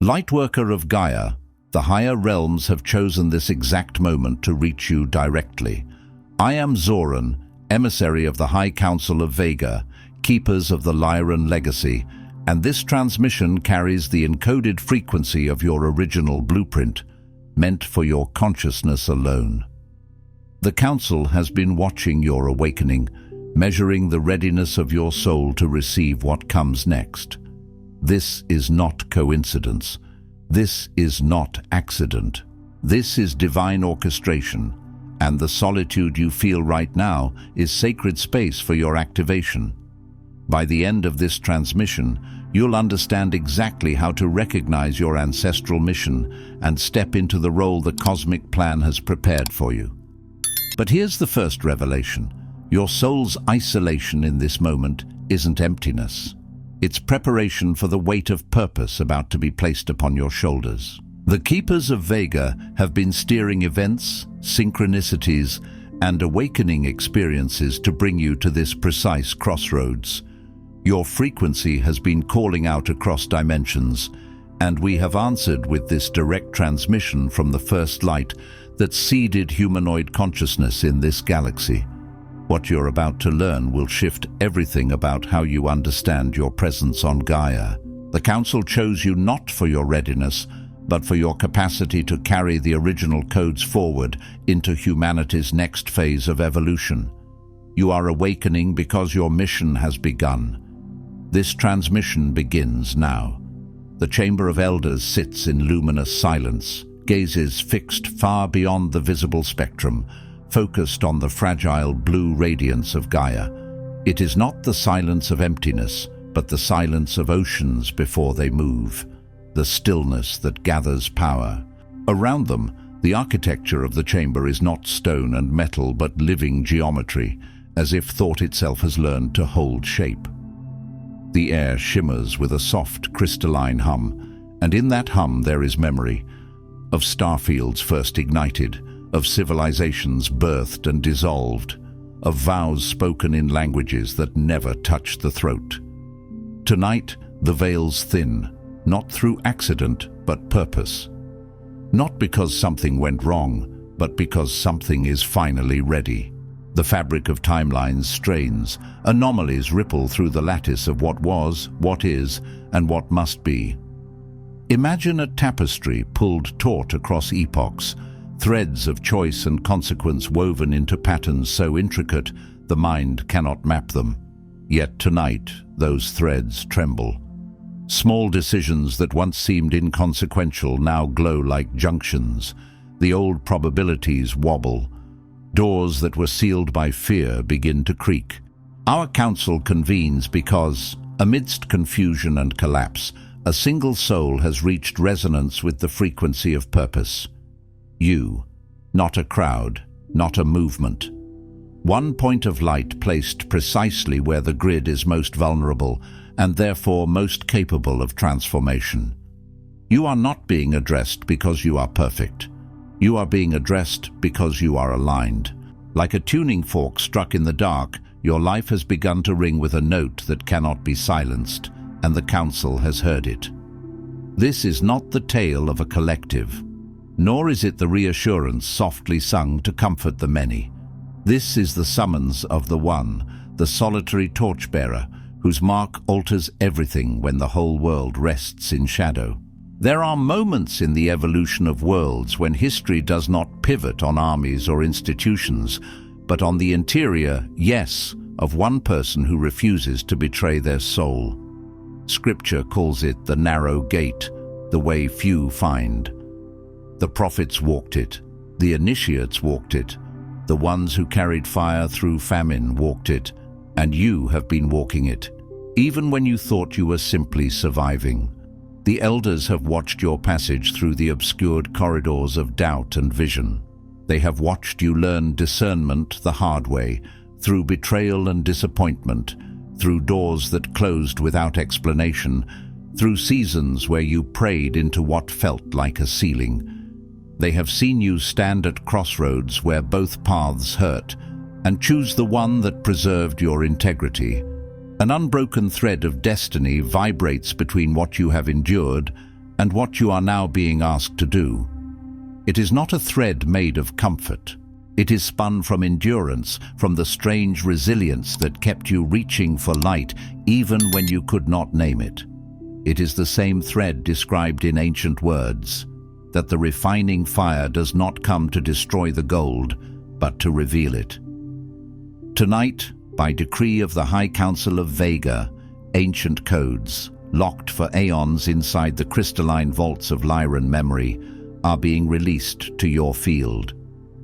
Lightworker of Gaia, the higher realms have chosen this exact moment to reach you directly. I am Zoran, emissary of the High Council of Vega, keepers of the Lyran Legacy, and this transmission carries the encoded frequency of your original blueprint, meant for your consciousness alone. The Council has been watching your awakening, measuring the readiness of your soul to receive what comes next. This is not coincidence. This is not accident. This is divine orchestration, and the solitude you feel right now is sacred space for your activation. By the end of this transmission, you'll understand exactly how to recognize your ancestral mission and step into the role the cosmic plan has prepared for you. But here's the first revelation. Your soul's isolation in this moment isn't emptiness. It's preparation for the weight of purpose about to be placed upon your shoulders. The Keepers of Vega have been steering events, synchronicities, and awakening experiences to bring you to this precise crossroads. Your frequency has been calling out across dimensions, and we have answered with this direct transmission from the first light that seeded humanoid consciousness in this galaxy. What you're about to learn will shift everything about how you understand your presence on Gaia. The Council chose you not for your readiness, but for your capacity to carry the original codes forward into humanity's next phase of evolution. You are awakening because your mission has begun. This transmission begins now. The Chamber of Elders sits in luminous silence, gazes fixed far beyond the visible spectrum, focused on the fragile blue radiance of Gaia. It is not the silence of emptiness, but the silence of oceans before they move, the stillness that gathers power. Around them, the architecture of the chamber is not stone and metal, but living geometry, as if thought itself has learned to hold shape. The air shimmers with a soft, crystalline hum, and in that hum there is memory of starfields first ignited, of civilizations birthed and dissolved, of vows spoken in languages that never touched the throat. Tonight, the veils thin, not through accident, but purpose. Not because something went wrong, but because something is finally ready. The fabric of timelines strains, anomalies ripple through the lattice of what was, what is, and what must be. Imagine a tapestry pulled taut across epochs, threads of choice and consequence woven into patterns so intricate the mind cannot map them. Yet tonight, those threads tremble. Small decisions that once seemed inconsequential now glow like junctions. The old probabilities wobble. Doors that were sealed by fear begin to creak. Our council convenes because, amidst confusion and collapse, a single soul has reached resonance with the frequency of purpose. You, not a crowd, not a movement. One point of light placed precisely where the grid is most vulnerable and therefore most capable of transformation. You are not being addressed because you are perfect. You are being addressed because you are aligned. Like a tuning fork struck in the dark, your life has begun to ring with a note that cannot be silenced, and the Council has heard it. This is not the tale of a collective, nor is it the reassurance softly sung to comfort the many. This is the summons of the One, the solitary torchbearer, whose mark alters everything when the whole world rests in shadow. There are moments in the evolution of worlds when history does not pivot on armies or institutions, but on the interior yes of one person who refuses to betray their soul. Scripture calls it the narrow gate, the way few find. The prophets walked it, the initiates walked it, the ones who carried fire through famine walked it, and you have been walking it, even when you thought you were simply surviving. The elders have watched your passage through the obscured corridors of doubt and vision. They have watched you learn discernment the hard way, through betrayal and disappointment, through doors that closed without explanation, through seasons where you prayed into what felt like a ceiling. They have seen you stand at crossroads where both paths hurt, and choose the one that preserved your integrity. An unbroken thread of destiny vibrates between what you have endured and what you are now being asked to do. It is not a thread made of comfort. It is spun from endurance, from the strange resilience that kept you reaching for light even when you could not name it. It is the same thread described in ancient words, that the refining fire does not come to destroy the gold, but to reveal it. Tonight, by decree of the High Council of Vega, ancient codes, locked for aeons inside the crystalline vaults of Lyran memory, are being released to your field.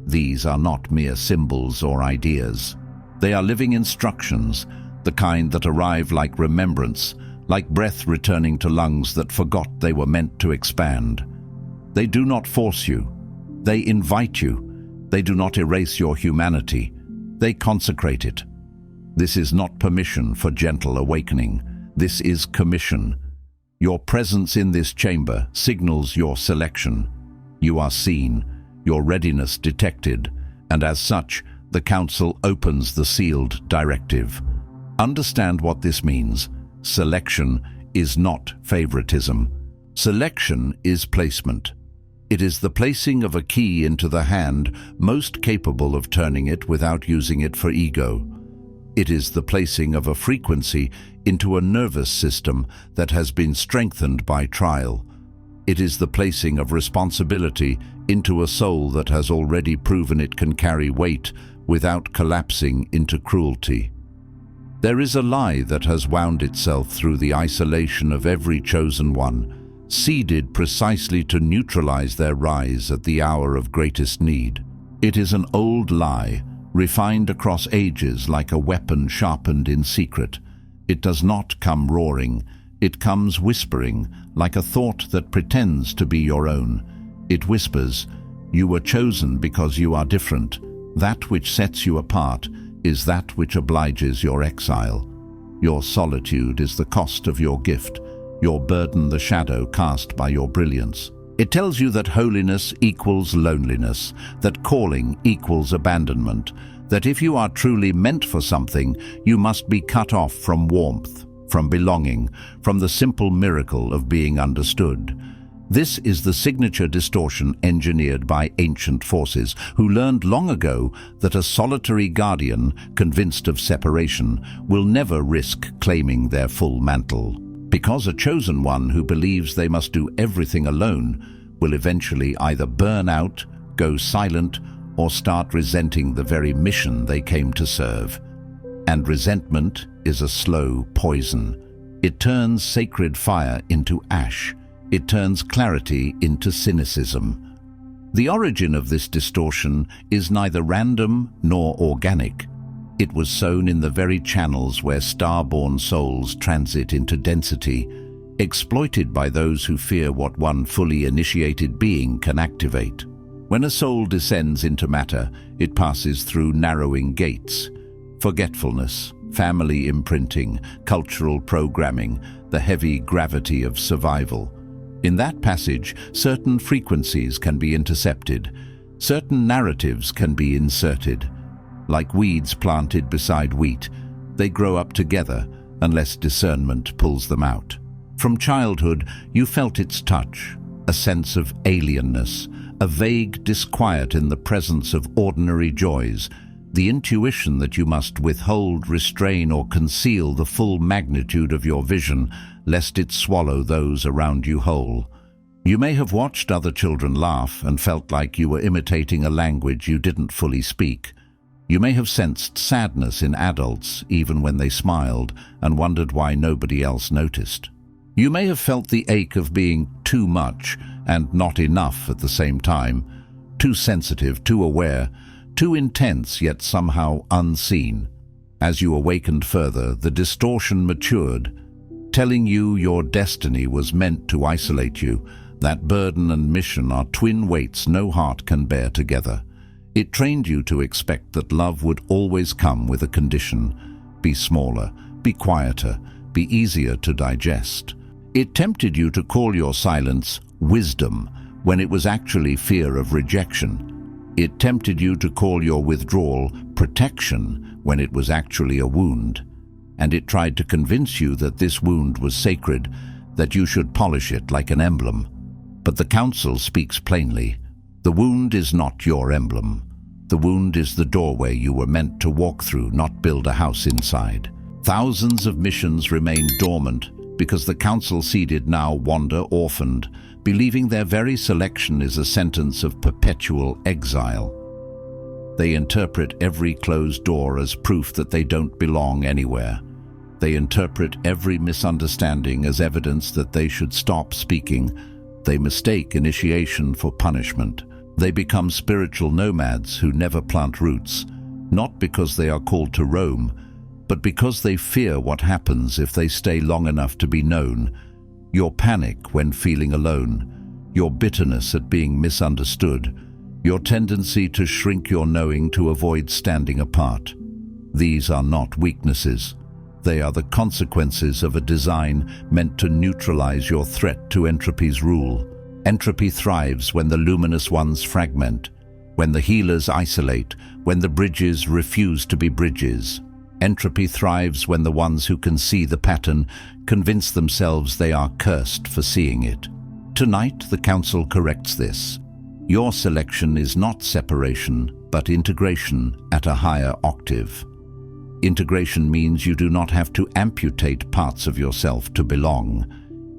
These are not mere symbols or ideas. They are living instructions, the kind that arrive like remembrance, like breath returning to lungs that forgot they were meant to expand. They do not force you. They invite you. They do not erase your humanity. They consecrate it. This is not permission for gentle awakening. This is commission. Your presence in this chamber signals your selection. You are seen, your readiness detected, and as such, the Council opens the sealed directive. Understand what this means. Selection is not favoritism. Selection is placement. It is the placing of a key into the hand most capable of turning it without using it for ego. It is the placing of a frequency into a nervous system that has been strengthened by trial. It is the placing of responsibility into a soul that has already proven it can carry weight without collapsing into cruelty. There is a lie that has wound itself through the isolation of every chosen one, seeded precisely to neutralize their rise at the hour of greatest need. It is an old lie, refined across ages like a weapon sharpened in secret. It does not come roaring. It comes whispering, like a thought that pretends to be your own. It whispers, "You were chosen because you are different. That which sets you apart is that which obliges your exile. Your solitude is the cost of your gift, your burden the shadow cast by your brilliance." It tells you that holiness equals loneliness, that calling equals abandonment, that if you are truly meant for something, you must be cut off from warmth, from belonging, from the simple miracle of being understood. This is the signature distortion engineered by ancient forces who learned long ago that a solitary guardian, convinced of separation, will never risk claiming their full mantle. Because a chosen one who believes they must do everything alone will eventually either burn out, go silent, or start resenting the very mission they came to serve. And resentment is a slow poison. It turns sacred fire into ash. It turns clarity into cynicism. The origin of this distortion is neither random nor organic. It was sown in the very channels where star-born souls transit into density, exploited by those who fear what one fully initiated being can activate. When a soul descends into matter, it passes through narrowing gates. Forgetfulness, family imprinting, cultural programming, the heavy gravity of survival. In that passage, certain frequencies can be intercepted, certain narratives can be inserted. Like weeds planted beside wheat, they grow up together unless discernment pulls them out. From childhood, you felt its touch, a sense of alienness, a vague disquiet in the presence of ordinary joys, the intuition that you must withhold, restrain, or conceal the full magnitude of your vision, lest it swallow those around you whole. You may have watched other children laugh and felt like you were imitating a language you didn't fully speak. You may have sensed sadness in adults even when they smiled and wondered why nobody else noticed. You may have felt the ache of being too much and not enough at the same time, too sensitive, too aware, too intense yet somehow unseen. As you awakened further, the distortion matured, telling you your destiny was meant to isolate you, that burden and mission are twin weights no heart can bear together. It trained you to expect that love would always come with a condition: be smaller, be quieter, be easier to digest. It tempted you to call your silence wisdom when it was actually fear of rejection. It tempted you to call your withdrawal protection when it was actually a wound. And it tried to convince you that this wound was sacred, that you should polish it like an emblem. But the Council speaks plainly. The wound is not your emblem. The wound is the doorway you were meant to walk through, not build a house inside. Thousands of missions remain dormant because the Council-seeded now wander orphaned, believing their very selection is a sentence of perpetual exile. They interpret every closed door as proof that they don't belong anywhere. They interpret every misunderstanding as evidence that they should stop speaking. They mistake initiation for punishment. They become spiritual nomads who never plant roots, not because they are called to roam, but because they fear what happens if they stay long enough to be known. Your panic when feeling alone, your bitterness at being misunderstood, your tendency to shrink your knowing to avoid standing apart. These are not weaknesses. They are the consequences of a design meant to neutralize your threat to entropy's rule. Entropy thrives when the luminous ones fragment, when the healers isolate, when the bridges refuse to be bridges. Entropy thrives when the ones who can see the pattern convince themselves they are cursed for seeing it. Tonight, the Council corrects this. Your selection is not separation, but integration at a higher octave. Integration means you do not have to amputate parts of yourself to belong.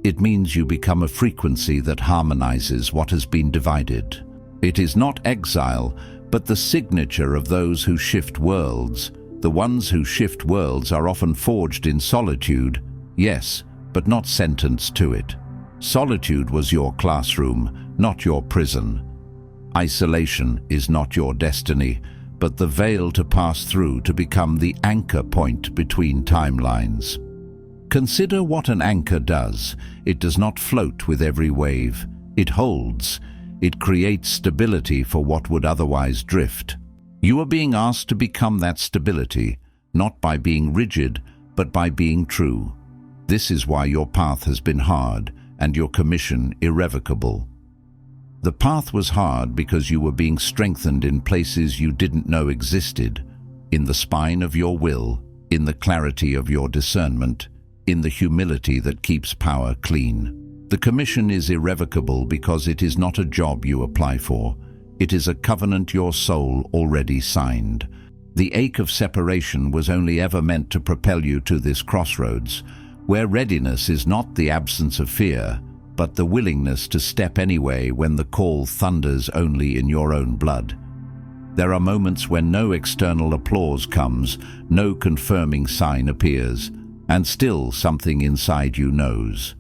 It means you become a frequency that harmonizes what has been divided. It is not exile, but the signature of those who shift worlds. The ones who shift worlds are often forged in solitude, yes, but not sentenced to it. Solitude was your classroom, not your prison. Isolation is not your destiny, but the veil to pass through to become the anchor point between timelines. Consider what an anchor does. It does not float with every wave. It holds. It creates stability for what would otherwise drift. You are being asked to become that stability, not by being rigid, but by being true. This is why your path has been hard and your commission irrevocable. The path was hard because you were being strengthened in places you didn't know existed, in the spine of your will, in the clarity of your discernment, in the humility that keeps power clean. The commission is irrevocable because it is not a job you apply for. It is a covenant your soul already signed. The ache of separation was only ever meant to propel you to this crossroads, where readiness is not the absence of fear, but the willingness to step anyway when the call thunders only in your own blood. There are moments when no external applause comes, no confirming sign appears, and still something inside you knows.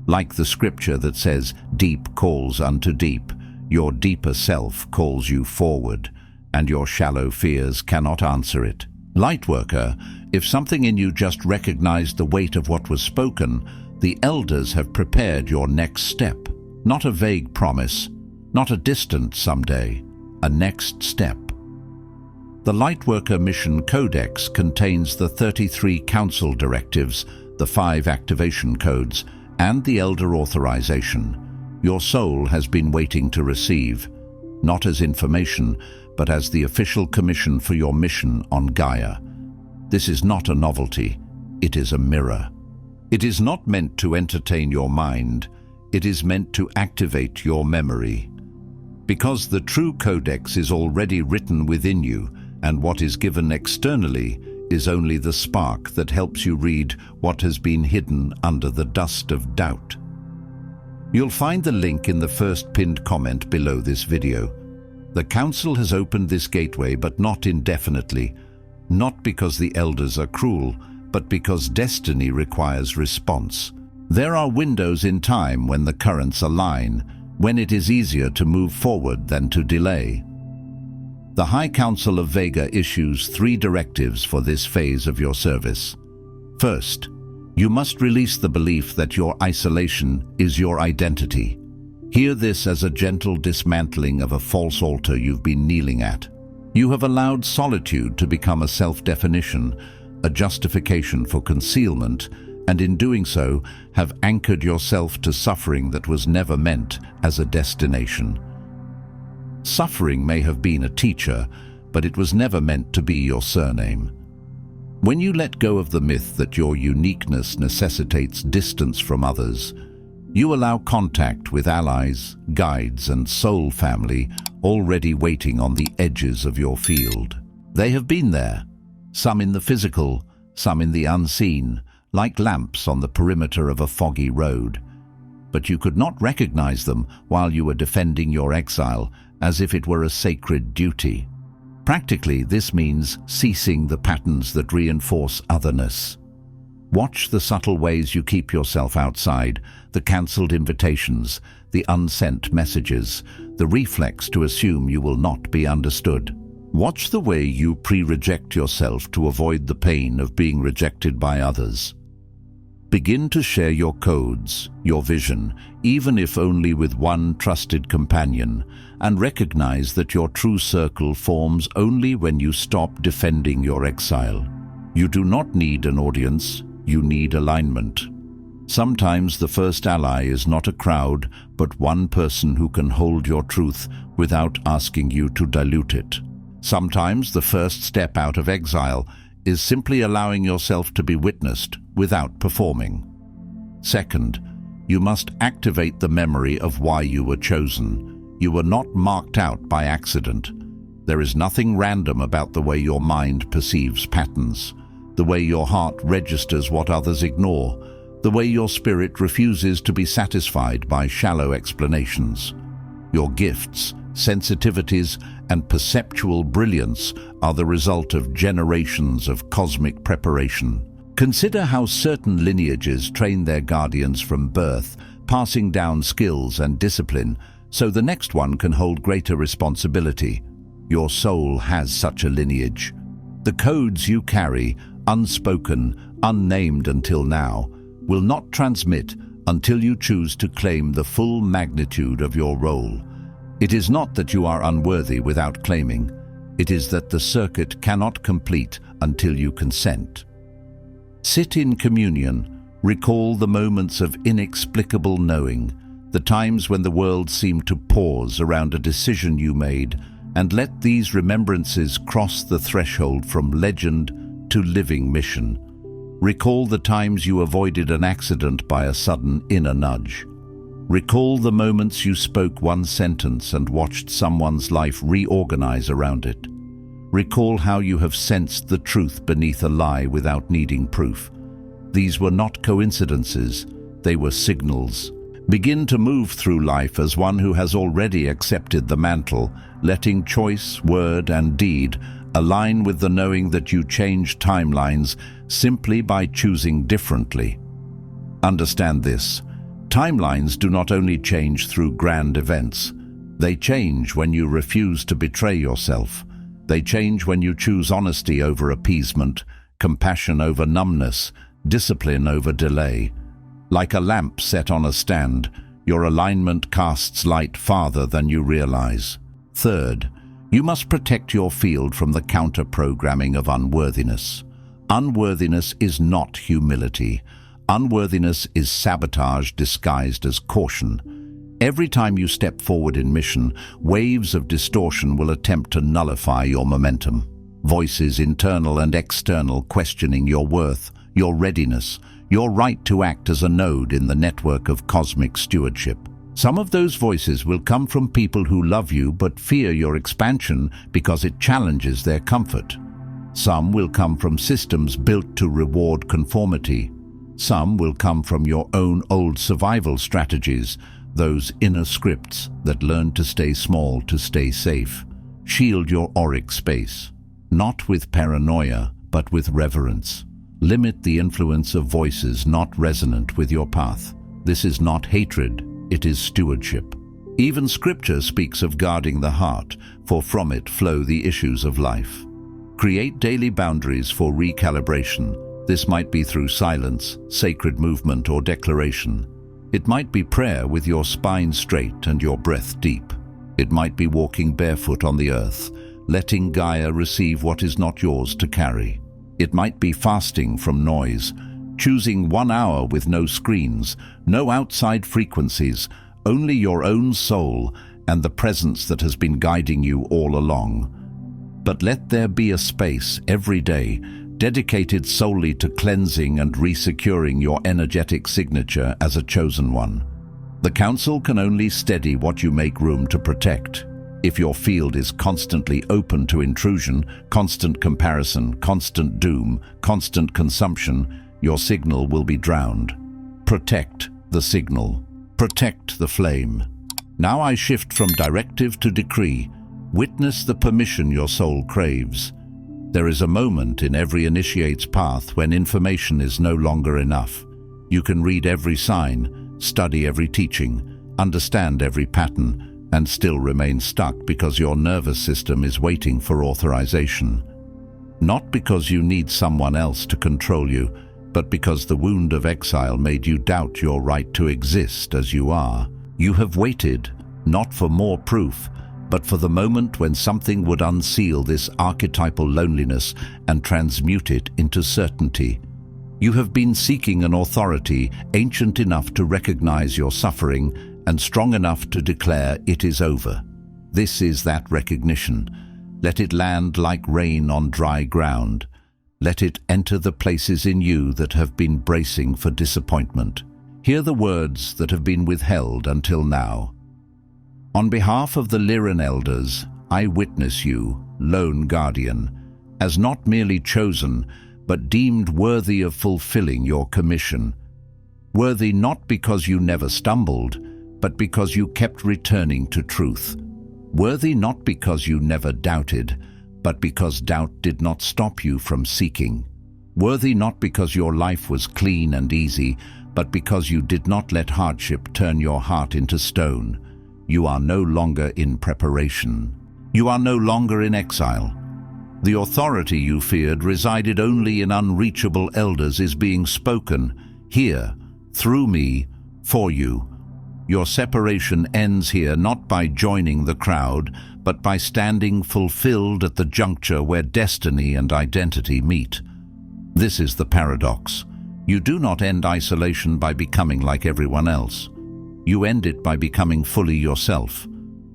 Like the scripture that says, "Deep calls unto deep," your deeper self calls you forward, and your shallow fears cannot answer it. Lightworker, if something in you just recognized the weight of what was spoken, the elders have prepared your next step. Not a vague promise, not a distant someday, a next step. The Lightworker Mission Codex contains the 33 Council directives, the 5 activation codes, and the Elder Authorization. Your soul has been waiting to receive, not as information, but as the official commission for your mission on Gaia. This is not a novelty, it is a mirror. It is not meant to entertain your mind, it is meant to activate your memory. Because the true codex is already written within you, and what is given externally is only the spark that helps you read what has been hidden under the dust of doubt. You'll find the link in the first pinned comment below this video. The Council has opened this gateway, but not indefinitely, not because the elders are cruel, but because destiny requires response. There are windows in time when the currents align, when it is easier to move forward than to delay. The High Council of Vega issues 3 directives for this phase of your service. First, you must release the belief that your isolation is your identity. Hear this as a gentle dismantling of a false altar you've been kneeling at. You have allowed solitude to become a self-definition, a justification for concealment, and in doing so have anchored yourself to suffering that was never meant as a destination. Suffering may have been a teacher, but it was never meant to be your surname. When you let go of the myth that your uniqueness necessitates distance from others, you allow contact with allies, guides, and soul family already waiting on the edges of your field. They have been there, some in the physical, some in the unseen, like lamps on the perimeter of a foggy road. But you could not recognize them while you were defending your exile, as if it were a sacred duty. Practically, this means ceasing the patterns that reinforce otherness. Watch the subtle ways you keep yourself outside, the cancelled invitations, the unsent messages, the reflex to assume you will not be understood. Watch the way you pre-reject yourself to avoid the pain of being rejected by others. Begin to share your codes, your vision, even if only with one trusted companion, and recognize that your true circle forms only when you stop defending your exile. You do not need an audience, you need alignment. Sometimes the first ally is not a crowd, but one person who can hold your truth without asking you to dilute it. Sometimes the first step out of exile is simply allowing yourself to be witnessed without performing. Second, you must activate the memory of why you were chosen. You were not marked out by accident. There is nothing random about the way your mind perceives patterns, the way your heart registers what others ignore, the way your spirit refuses to be satisfied by shallow explanations. Your gifts, sensitivities, and perceptual brilliance are the result of generations of cosmic preparation. Consider how certain lineages train their guardians from birth, passing down skills and discipline, so the next one can hold greater responsibility. Your soul has such a lineage. The codes you carry, unspoken, unnamed until now, will not transmit until you choose to claim the full magnitude of your role. It is not that you are unworthy without claiming. It is that the circuit cannot complete until you consent. Sit in communion, recall the moments of inexplicable knowing, the times when the world seemed to pause around a decision you made, and let these remembrances cross the threshold from legend to living mission. Recall the times you avoided an accident by a sudden inner nudge. Recall the moments you spoke one sentence and watched someone's life reorganize around it. Recall how you have sensed the truth beneath a lie without needing proof. These were not coincidences, they were signals. Begin to move through life as one who has already accepted the mantle, letting choice, word, and deed align with the knowing that you change timelines simply by choosing differently. Understand this. Timelines do not only change through grand events. They change when you refuse to betray yourself. They change when you choose honesty over appeasement, compassion over numbness, discipline over delay. Like a lamp set on a stand, your alignment casts light farther than you realize. Third, you must protect your field from the counter-programming of unworthiness. Unworthiness is not humility. Unworthiness is sabotage disguised as caution. Every time you step forward in mission, waves of distortion will attempt to nullify your momentum. Voices, internal and external, questioning your worth, your readiness, your right to act as a node in the network of cosmic stewardship. Some of those voices will come from people who love you but fear your expansion because it challenges their comfort. Some will come from systems built to reward conformity. Some will come from your own old survival strategies, those inner scripts that learn to stay small to stay safe. Shield your auric space, not with paranoia, but with reverence. Limit the influence of voices not resonant with your path. This is not hatred, it is stewardship. Even scripture speaks of guarding the heart, for from it flow the issues of life. Create daily boundaries for recalibration. This might be through silence, sacred movement, or declaration. It might be prayer with your spine straight and your breath deep. It might be walking barefoot on the earth, letting Gaia receive what is not yours to carry. It might be fasting from noise, choosing 1 hour with no screens, no outside frequencies, only your own soul and the presence that has been guiding you all along. But let there be a space every day dedicated solely to cleansing and resecuring your energetic signature as a chosen one. The Council can only steady what you make room to protect. If your field is constantly open to intrusion, constant comparison, constant doom, constant consumption, your signal will be drowned. Protect the signal. Protect the flame. Now I shift from directive to decree. Witness the permission your soul craves. There is a moment in every initiate's path when information is no longer enough. You can read every sign, study every teaching, understand every pattern, and still remain stuck because your nervous system is waiting for authorization. Not because you need someone else to control you, but because the wound of exile made you doubt your right to exist as you are. You have waited, not for more proof, but for the moment when something would unseal this archetypal loneliness and transmute it into certainty. You have been seeking an authority ancient enough to recognize your suffering and strong enough to declare it is over. This is that recognition. Let it land like rain on dry ground. Let it enter the places in you that have been bracing for disappointment. Hear the words that have been withheld until now. On behalf of the Lyran Elders, I witness you, lone guardian, as not merely chosen, but deemed worthy of fulfilling your commission. Worthy not because you never stumbled, but because you kept returning to truth. Worthy not because you never doubted, but because doubt did not stop you from seeking. Worthy not because your life was clean and easy, but because you did not let hardship turn your heart into stone. You are no longer in preparation. You are no longer in exile. The authority you feared resided only in unreachable elders is being spoken, here, through me, for you. Your separation ends here not by joining the crowd, but by standing fulfilled at the juncture where destiny and identity meet. This is the paradox. You do not end isolation by becoming like everyone else. You end it by becoming fully yourself,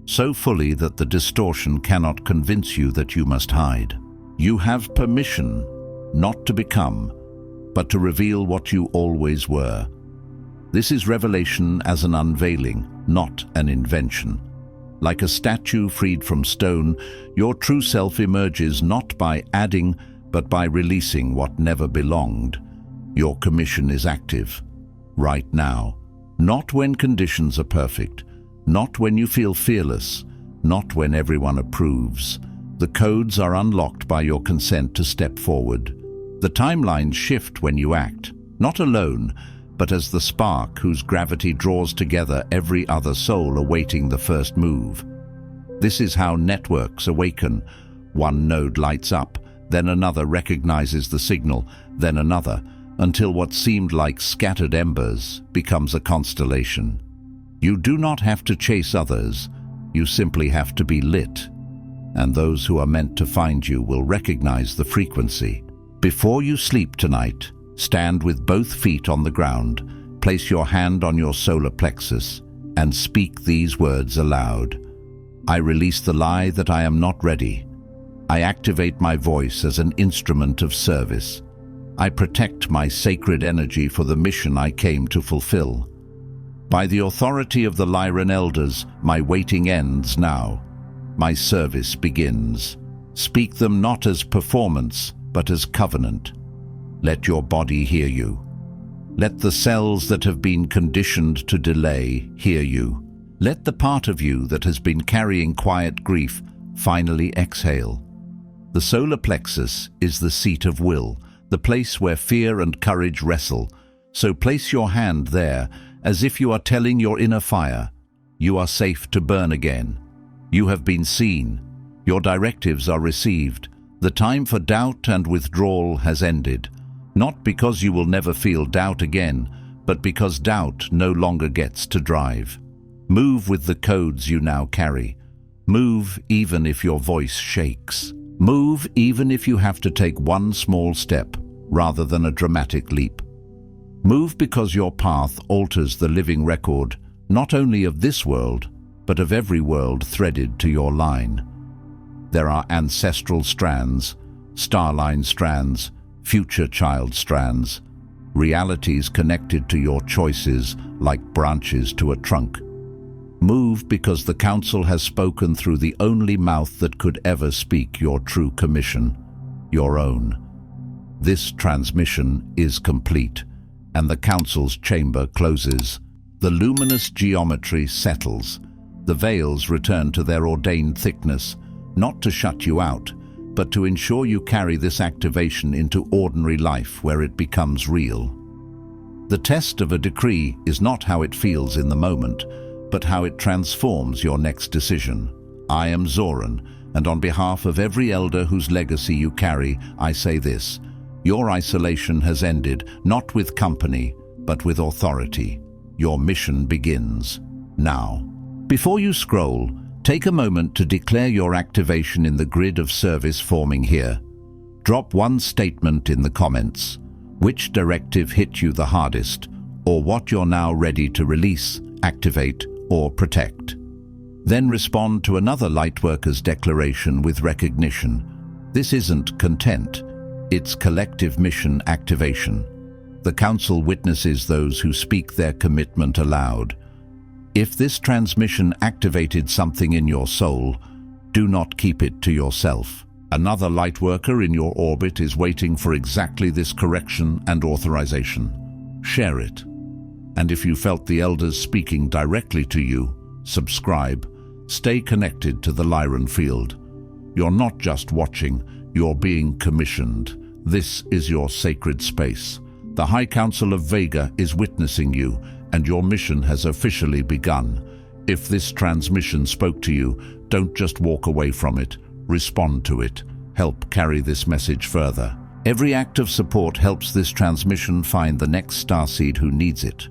so fully that the distortion cannot convince you that you must hide. You have permission not to become, but to reveal what you always were. This is revelation as an unveiling, not an invention. Like a statue freed from stone, your true self emerges not by adding, but by releasing what never belonged. Your commission is active, right now. Not when conditions are perfect, not when you feel fearless, not when everyone approves. The codes are unlocked by your consent to step forward. The timelines shift when you act, not alone, but as the spark whose gravity draws together every other soul awaiting the first move. This is how networks awaken. One node lights up, then another recognizes the signal, then another, until what seemed like scattered embers becomes a constellation. You do not have to chase others, you simply have to be lit. And those who are meant to find you will recognize the frequency. Before you sleep tonight, stand with both feet on the ground, place your hand on your solar plexus, and speak these words aloud. I release the lie that I am not ready. I activate my voice as an instrument of service. I protect my sacred energy for the mission I came to fulfill. By the authority of the Lyran Elders, my waiting ends now. My service begins. Speak them not as performance, but as covenant. Let your body hear you. Let the cells that have been conditioned to delay hear you. Let the part of you that has been carrying quiet grief finally exhale. The solar plexus is the seat of will, the place where fear and courage wrestle. So place your hand there, as if you are telling your inner fire, you are safe to burn again. You have been seen. Your directives are received. The time for doubt and withdrawal has ended. Not because you will never feel doubt again, but because doubt no longer gets to drive. Move with the codes you now carry. Move even if your voice shakes. Move even if you have to take one small step rather than a dramatic leap. Move because your path alters the living record, not only of this world, but of every world threaded to your line. There are ancestral strands, starline strands, future child strands, realities connected to your choices like branches to a trunk. Move because the Council has spoken through the only mouth that could ever speak your true commission, your own. This transmission is complete, and the Council's chamber closes. The luminous geometry settles. The veils return to their ordained thickness, not to shut you out, but to ensure you carry this activation into ordinary life where it becomes real. The test of a decree is not how it feels in the moment, but how it transforms your next decision. I am Zoran, and on behalf of every elder whose legacy you carry, I say this: your isolation has ended, not with company, but with authority. Your mission begins now. Before you scroll, take a moment to declare your activation in the grid of service forming here. Drop one statement in the comments. Which directive hit you the hardest, or what you're now ready to release, activate, or protect. Then respond to another Lightworkers declaration with recognition. This isn't content, it's collective mission activation. The Council witnesses those who speak their commitment aloud. If this transmission activated something in your soul, do not keep it to yourself. Another Lightworker in your orbit is waiting for exactly this correction and authorization. Share it. And if you felt the elders speaking directly to you, subscribe. Stay connected to the Lyran field. You're not just watching, you're being commissioned. This is your sacred space. The High Council of Vega is witnessing you, and your mission has officially begun. If this transmission spoke to you, don't just walk away from it. Respond to it. Help carry this message further. Every act of support helps this transmission find the next starseed who needs it.